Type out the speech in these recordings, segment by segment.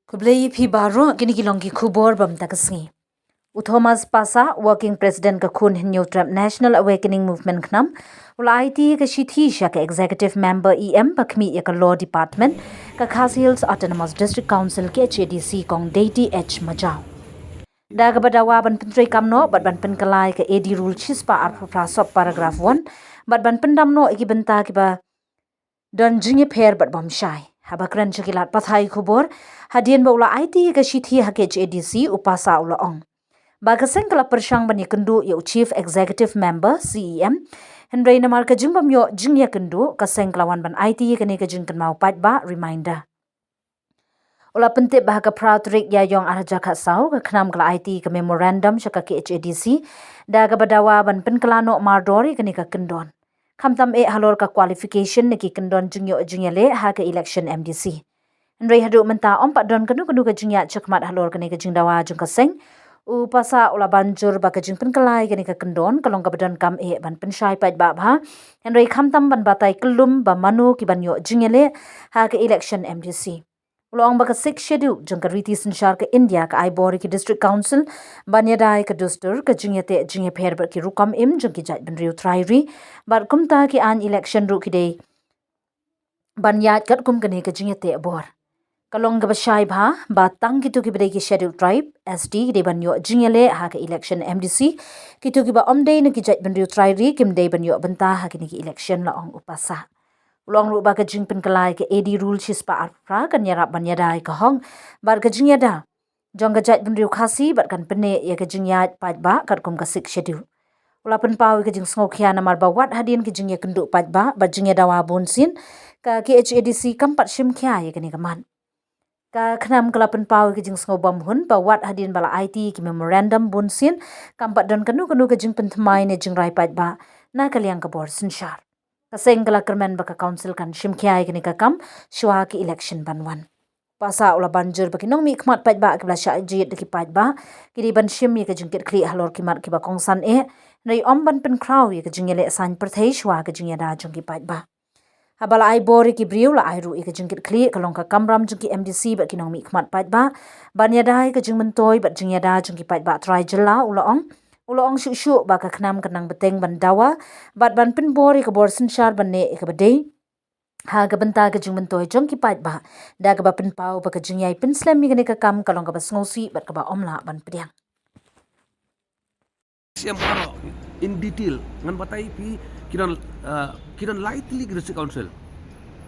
Kublai phi baro kini kilongi khubor bam takasngi. Thomas Pasa, working president ka Khun New Trump National Awakening Movement knam, ula IT ka shithi sha ka executive member EM bakmi ya ka law department ka Khas Hills Autonomous District Council ke HADC kong Deity H Majau. Daga badawa ban pentri kamno bat ban pen kalai ka AD rule chispa arpra sop paragraph 1 bat ban pendamno iki benta ki ba don jinge pher bat bam shai. Habakran chakilat pathai khubor hadian ba ula IT ka shithi ha ke HADC upasa ula ong. Bagaseng kala persyang bani kendu ya Chief Executive Member CEM Henry namar ka jingbam yo jingya kendu kaseng kelawan ban IT kene ka jingkan mau pat ba reminder. Ula pentip bah ka pratrik ya yong arja ka sau ka khnam kala IT ka memorandum syaka ke HADC da ka badawa ban penkelano mardori kene ka kendon. Kamtam halor ka qualification neki kendon jingyo jingyale ha ka election MDC. Henry hadu menta ompat don kendu ka jingya chakmat halor kene ka jingdawa jung kaseng upasa ula banjur baka jing penkelai gani ka kendon kalong ka badan kam ban pensyai pat ba bha Henry khamtam ban batai kelum ba manu ki banyo jingele ha ka election MDC ulong baka 6 schedule jung ka riti sensyar ka India ka Aibori ki district council banyadai ka dustur ka jingete jinge pher ba ki rukam im jung ki jat ban riu trairi bar kumta ki an election ru ki dei banyat kat kum kane ka jingete bor Kalong ka basyay ba batang kitu ki bidai ki scheduled tribe SD ki banyo jingele ha ka election MDC kitu ki ba omday na ki jat banyo trairi kim day banyo benta ha ki election la ong upasa ulong ru ba ka jing penkalai ka AD rule chispa arpra kan yarap banyadai ka hong bar ka jingyada jong ka jat banyo khasi bar kan pene ya ka jingyat pat ba kat kum ka 6 schedule ula pen pawi ka jing sngokya na mar ba wat hadin ki jingya kendu pat ba jingyada wa bonsin ka ki HADC kampat shim kya ya kani kaman ka khnam kalapan pau ke jing ngobam hun ba wat hadin bala IT ki memorandum bunsin kampat don kanu ke jing pentmai ne jing rai pat ba na kaliang ka bor sinshar ka seng kala kermen ba ka council kan shimkhiai ke ka kam shwa ki election banwan pasa ula banjur ba kinong mi khmat pat ba ke bla sha jit ki pat ba ki ban shim ye ke jing ket khri halor ki mat ki ba kongsan nei om ban pen kraw ye ke jing ele san prathei shwa ke jing ya da jong ki pat ba Habala ai bori ki briu la ai ru ika jingkit kli kalong ka kamram jingki MDC bat kinong mi khmat pat ba banyadai ka jing mentoi bat jingyada jingki pat ba try jela ulaong shu ba ka khnam kanang beteng ban dawa bat ban pin bori ka bor sinshar ban ne ika badei ha ka benta ka jing mentoi jongki pat ba da ka ba pin pau ba ka jingyai pin slam mi ka kam kalong ka ba sngosi bat ka ba omla ban pediang siam in detail ngan batai pi kiran lightly district council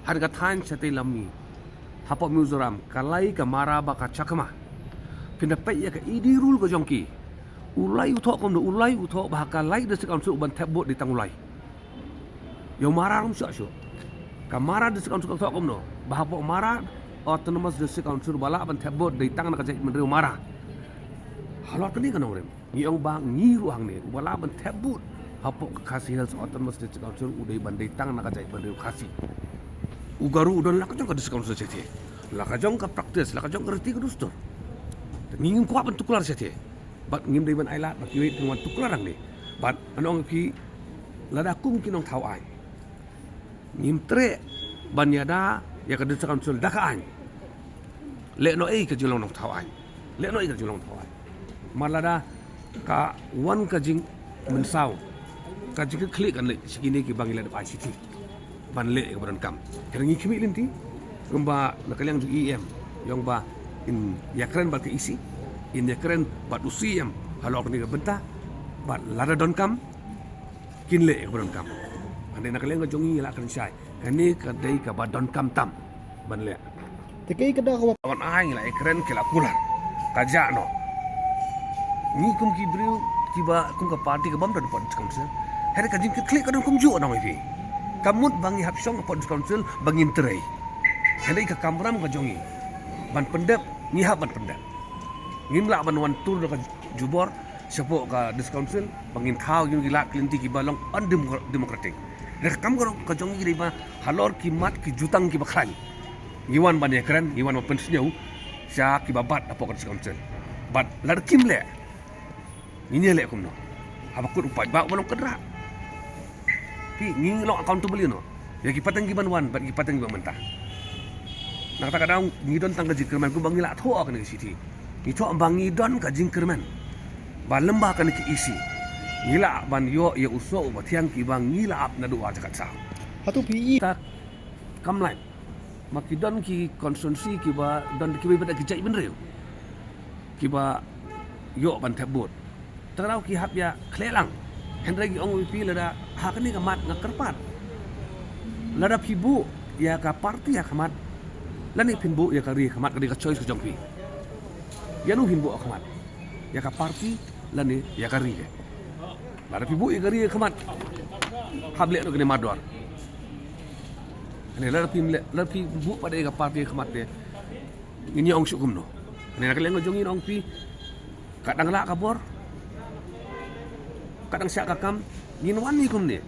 harga than chate lammi hapo Mizoram kalai ka mara baka chakma pinda pe ya ka idi rule ko jongki ulai utho kom do ulai utho ba ka lai district council ban tabot di tangulai yo mara rum syo kamara district council utho kom no ba hapo mara autonomous district council bala ban tabot di tang na ka jai menreu mara halot ni kan orang ngiong bang ngiru hang ni bala ban tabot hapo Khas Hills Autonomous District Council udai bandai tang nak jai bandai khasi ugaru udon la kajong ka district council sete la kajong ka practice la kajong ngerti ka dustur ngingin kuat bentuk kelar sete bat ngim dai ban ailat bat kiwit dengan tuklar ang ni bat anong ki lada kum kinong tau ai ngim tre banyada ya ka district council dakaan le no ei ka jilong nong tau ai le no ei ka jilong tau ai malada ka wan ka jing mensau kaji ke klik kan le sikini ki bangila de ICT ban le ke badan kam kerengi kimi linti gamba nakaliang ju EM yang ba in yakren ba ke isi in yakren ba usiem halok ni ke benta ba lada don kam kin le ke badan kam ande nakaliang ka jongi la kan sai kani ka dei ka ba don kam tam ban le Tekai kada ko awan ai la ekren ke la pulan kaja no ni kum ki briu tiba kum ka party ka bam da pot council hari kajing ke klik kadang kum ju nang ifi kamut bangi hapsong pot council bangin terai hari ka kamram ka jongi ban pendep ni hab ban pendep ngimla ban wan tur ka jubor sepo ka dis council bangin thau yung gila klinti ki balong undemocratic rek kam ka jongi ri ba halor ki mat ki jutang ki bakhan ngiwan ban ekran ngiwan pensinyau sya ki babat apo ka dis council bat larkim le ini le kumno abakut upai ba balong kedra ki nging lo accountable no ya ki patang giban wan bat ki patang giban mentah nak tak kadang ngidon tang ka jingkerman ku bangi la tho kan ke siti ni tho bangi don ka jingkerman ba lembah kan ki isi ngila ban yo ya uso ba tiang ki bang ngila ap na duwa jakat sa Hatu PE ta kamlai makidon ki konsumsi ki ba don ki ba ki jai ben reu ki ba yo ban tabut tarau ki hap ya klelang hendra ki ong pi lada hak ni kamat ngakerpat lada pibu ya ka parti ya kamat lani pinbu ya ka ri kamat ka di ka choice ka jongpi ya nu pinbu kamat ya ka parti lani ya ka ri lada pibu ya ka ri kamat hable no kene mador ne lada pibu pada ka parti kamat de ini ong syukum no ne nak leng jongin ong pi kadang la kabor kadang syak kakam nginwan ni kum ni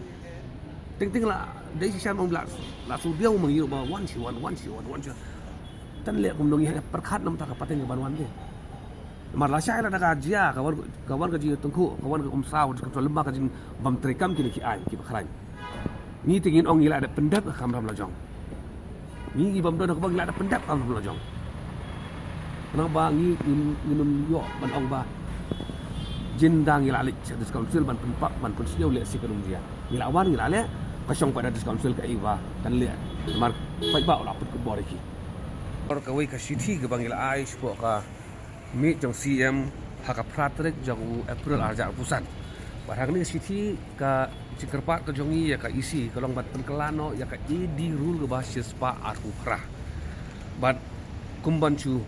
ting la dai si syam ong la su dia mang yu ba wan si tan le kum dong ya perkhat nam ta ka pateng ban wan de mar la syai la da jia kawan ka ji tengku kawan ka saw ka lemba ka jin bam trekam kini ki ai ki bakran ni tingin ong ila ada pendap kam ram la jong ni bam don ka bang ila ada pendap kam ram la jong nang ba ngi nginum yo ban ong ba jindang ila alik dis council ban pempak ban konsiau le si kanung dia ila awan ila le kasong pada dis council ka iwa tan le mar pai ba la put ko bor ki or ka wei ka city ke bang ila ai spo ka mi jong CM haka pratrek jong April arja pusan barang ni city ka cikerpat ka jongi ya ka isi kalong bat penkelano ya ka edi rule ke basis pa arku pra bat kumbancu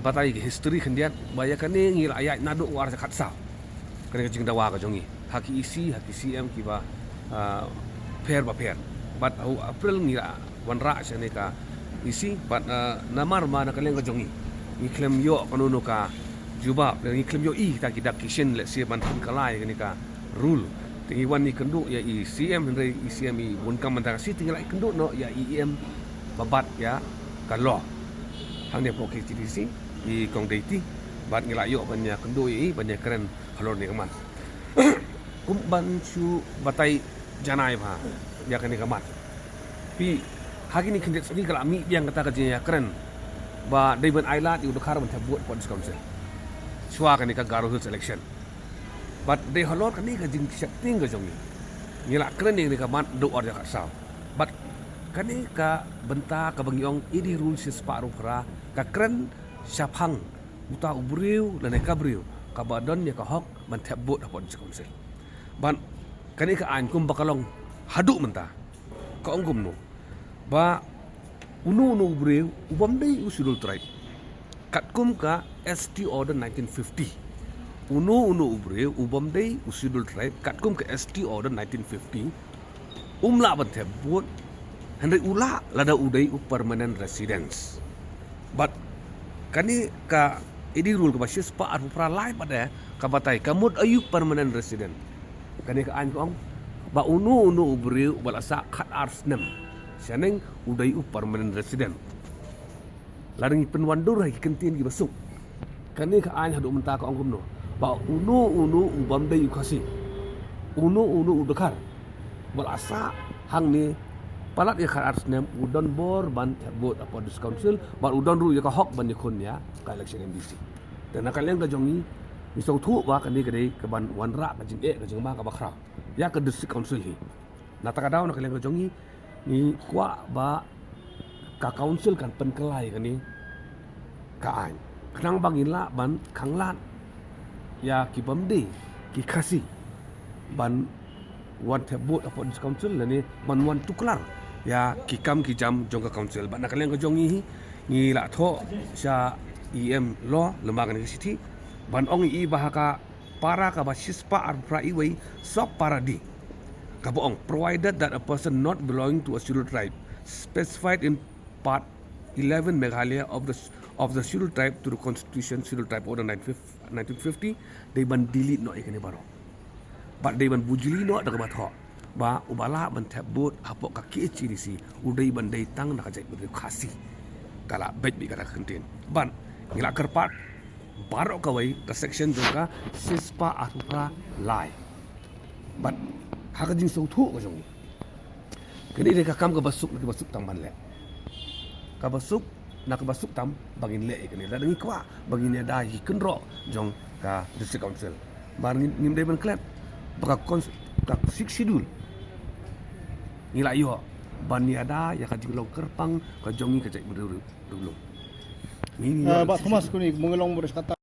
batai history kendian baya kane ngil ayat nadu war zakat sa kane jing dawa ka jongi haki isi haki CM ki ba pair ba pair bat au April ngira wanra sene ka isi bat namar ma na kale ka jongi ni klem yo kono ka juba ni klem yo I ta kidak kishen le si ban pun kalai kane ka rule tingi wan ni kendu ya I CM hendre I CM I bun kam mantaka si tinggal kendu no ya IEM babat ya ka law hang dia poki TDC di kong deiti bat ngilayo banyak kendo I banyak keren halor ni kaman kum ban chu batai janai ba ya kan ni kaman pi hagi ni kendet ni kala mi yang kata kerja ya keren ba David Island di udakar ban tabut pod council chua kan ni ka Garo Hills election bat de halor kan ni ka jing setting ka jongi ngila keren ni kaman do or ya ka saw bat kani ka benta ka bangyong idi rule si separuh kera ka keren syapang uta ubriu dan ka briu ka badon ya ka hok man tabut apon council ban kani ka an kum bakalong hadu menta ka onggum no ba unu ubriu ubam dei usulul tribe kat kum ka ST order 1950 unu ubriu ubam dei usulul tribe kat kum ka ST order 1950 umla ban tabut Henry ula lada udai permanent residence. But kani ka idi rule ka basis pa arpu pra lai pada ka batai kamut ayu permanent resident. Kani ka an ko ba unu ubri balasa khat arsnem. Saneng udai permanent resident. Laring penwandur hai kentin gi basuk. Kani ka an hadu menta ka ongkum no. Ba unu ubam dai ukasi. Unu udakar. Balasa hang ni palat ya khat arsnem udon bor ban tabut apa dis council ban udon ru ya ka hok ban yakun ya ka election MDC dan nakal yang ka jongi misau thu ba kan ni kadai ka ban wanra ka jing ka jing ma ka bakra ya ka dis council hi nataka daw nakal yang ka jongi ni kwa ba ka council kan penkelai kan ni ka an kenang bangila ban khanglat ya ki bamde ki khasi ban wan tabut apa dis council ni ban wan tuklar ya kikam kijam jongka council ba nakalen ko jongi ni la tho sya EM law lembaga ni city ban ong I bahaka para ka basispa arpra iwei sok paradi ka boong provided that a person not belonging to a scheduled tribe specified in part 11 Meghalaya of the scheduled tribe to the constitution scheduled tribe order 1950 they ban delete no ikani baro but they ban bujili no daga batho ba ubala ban tabut hapo ka KCDC udai ban dai tang na kajai beri khasi kala bet bi kata kentin ban ngila kerpat barok kawai ka section juga sispa arupra lai ban haka jing sau thu ko jong kini de ka kam ka basuk tang ban le kabasuk nak kabasuk tam bangin le ikani la dangi kwa bangin ada hiken ro jong ka district council bar ngim dai ban klet baka ka sik sidul ngila yo ban ni ada ya ka jigulong kerpang ka jongi ka cai berdulu Pak Thomas kuni mengelong beres kata